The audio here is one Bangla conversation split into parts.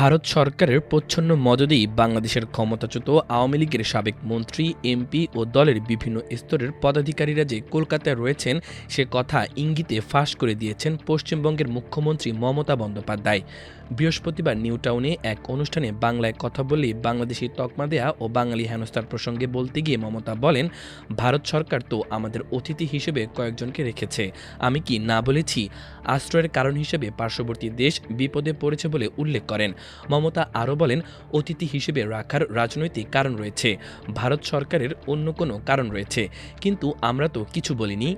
ভারত সরকারের প্রচ্ছন্ন মদদেই বাংলাদেশের ক্ষমতাচ্যুত আওয়ামী লীগের সাবেক মন্ত্রী, এমপি ও দলের বিভিন্ন স্তরের পদাধিকারীরা যে কলকাতায় রয়েছেন সে কথা ইঙ্গিতে ফাঁস করে দিয়েছেন পশ্চিমবঙ্গের মুখ্যমন্ত্রী মমতা বন্দ্যোপাধ্যায়। বৃহস্পতিবার নিউটাউনে এক অনুষ্ঠানে বাংলায় কথা বলে বাংলাদেশি তকমা দেয়া ও বাঙালি হেনস্থার প্রসঙ্গে বলতে গিয়ে মমতা বলেন, ভারত সরকার তো আমাদের অতিথি হিসেবে কয়েকজনকে রেখেছে। আমি কি না বলেছি? আশ্রয়ের কারণ হিসেবে পার্শ্ববর্তী দেশ বিপদে পড়েছে বলে উল্লেখ করেন। মমতা আরও বলেন, অতিথি হিসেবে রাখার রাজনৈতিক কারণ রয়েছে, ভারত সরকারের অন্য কোনো কারণ রয়েছে, কিন্তু আমরা তো কিছু বলিনি।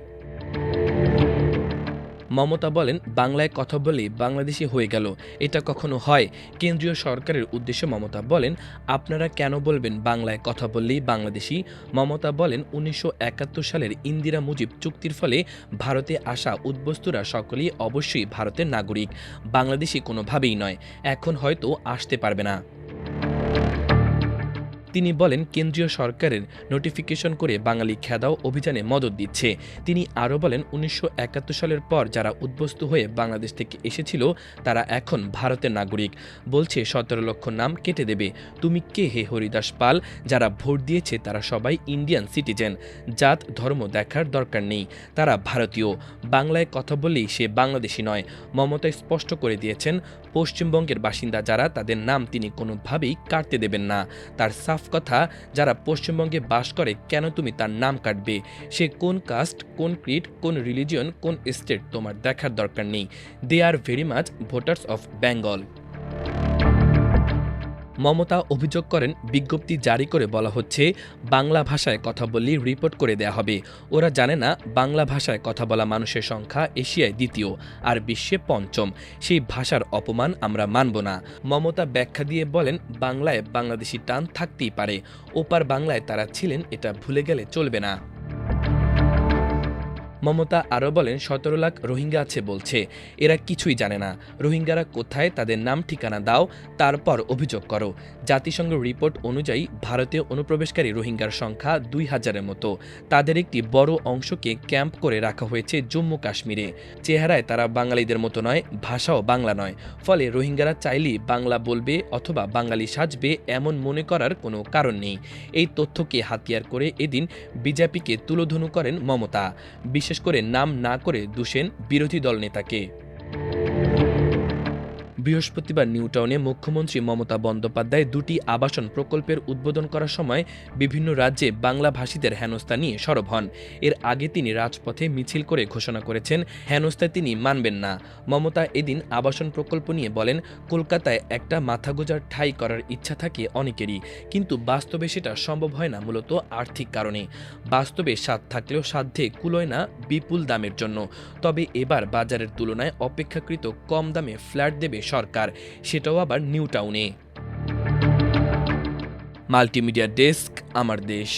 মমতা বলেন, বাংলায় কথা বলে বাংলাদেশি হয়ে গেল, এটা কখনো হয়? কেন্দ্রীয় সরকারের উদ্দেশ্যে মমতা বলেন, আপনারা কেন বলবেন বাংলায় কথা বললেই বাংলাদেশি? মমতা বলেন, 1971 সালের ইন্দিরা মুজিব চুক্তির ফলে ভারতে আসা উদ্বস্তুরা সকলেই অবশ্যই ভারতের নাগরিক, বাংলাদেশি কোনোভাবেই নয়। এখন হয়তো আসতে পারবে না। তিনি বলেন, কেন্দ্রীয় সরকারের নোটিফিকেশন করে বাঙালি খেদাও অভিযানে মদদ দিচ্ছে। তিনি আরও বলেন, 1971 সালের পর যারা উদ্বস্তু হয়ে বাংলাদেশ থেকে এসেছিল তারা এখন ভারতের নাগরিক। বলছে 17 লক্ষ নাম কেটে দেবে। তুমি কে হে হরিদাস পাল? যারা ভোট দিয়েছে তারা সবাই ইন্ডিয়ান সিটিজেন। জাত ধর্ম দেখার দরকার নেই, তারা ভারতীয়। বাংলায় কথা বললেই সে বাংলাদেশি নয়। মমতা স্পষ্ট করে দিয়েছেন, পশ্চিমবঙ্গের বাসিন্দা যারা তাদের নাম তিনি কোনোভাবেই কাটতে দেবেন না। তার সাফ কথা, যারা পশ্চিমবঙ্গে বাস করে কেন তুমি তার নাম কাটবে? সে কোন কাস্ট, কোন ক্রিড, কোন রিলিজিয়ন, কোন স্টেট তোমার দেখার দরকার নেই। They are very much voters of Bengal. Mamata অভিযোগ করেন, বিজ্ঞপ্তি জারি করে বলা হচ্ছে বাংলা ভাষায় কথা বললেই রিপোর্ট করে দেয়া হবে। ওরা জানে না বাংলা ভাষায় কথা বলা মানুষের সংখ্যা এশিয়ায় দ্বিতীয় আর বিশ্বে পঞ্চম। সেই ভাষার অপমান আমরা মানব না। মমতা ব্যাখ্যা দিয়ে বলেন, বাংলায় বাংলাদেশি টান থাকতেই পারে, ওপার বাংলায় তারা ছিলেন এটা ভুলে গেলে চলবে না। মমতা আরও বলেন, 17 লাখ রোহিঙ্গা আছে বলছে, এরা কিছুই জানে না। রোহিঙ্গারা কোথায়, তাদের নাম ঠিকানা দাও, তারপর অভিযোগ করো। জাতিসংঘ রিপোর্ট অনুযায়ী ভারতে অনুপ্রবেশকারী রোহিঙ্গার সংখ্যা 2000-এর মতো। তাদের একটি বড় অংশকে ক্যাম্প করে রাখা হয়েছে জম্মু কাশ্মীরে। চেহারায় তারা বাঙালিদের মতো নয়, ভাষাও বাংলা নয়। ফলে রোহিঙ্গারা চাইলেই বাংলা বলবে অথবা বাঙালি সাজবে এমন মনে করার কোনো কারণ নেই। এই তথ্যকে হাতিয়ার করে এদিন বিজেপিকে তুলোধনু করেন মমতা, বিশেষ করে নাম না করে দূষেন বিরোধী দল নেতাকে। বৃহস্পতিবার নিউটাউনে মুখ্যমন্ত্রী মমতা বন্দ্যোপাধ্যায় দুটি আবাসন প্রকল্পের উদ্বোধন করার সময় বিভিন্ন রাজ্যে বাংলাভাষীদের হেনস্থা নিয়ে সরব হন। এর আগে তিনি রাজপথে মিছিল করে ঘোষণা করেছেন, হেনস্থা তিনি মানবেন না। মমতা এদিন আবাসন প্রকল্প নিয়ে বলেন, কলকাতায় একটা মাথা গোঁজার ঠাঁই করার ইচ্ছা থাকে অনেকেরই, কিন্তু বাস্তবে সেটা সম্ভব হয় না মূলত আর্থিক কারণে। বাস্তবে স্বাদ থাকলেও সাধ্যে কুলোয় না বিপুল দামের জন্য। তবে এবার বাজারের তুলনায় অপেক্ষাকৃত কম দামে ফ্ল্যাট দেবে সরকার, সেটাও আবার নিউটাউনে। মাল্টিমিডিয়া ডেস্ক, আমার দেশ।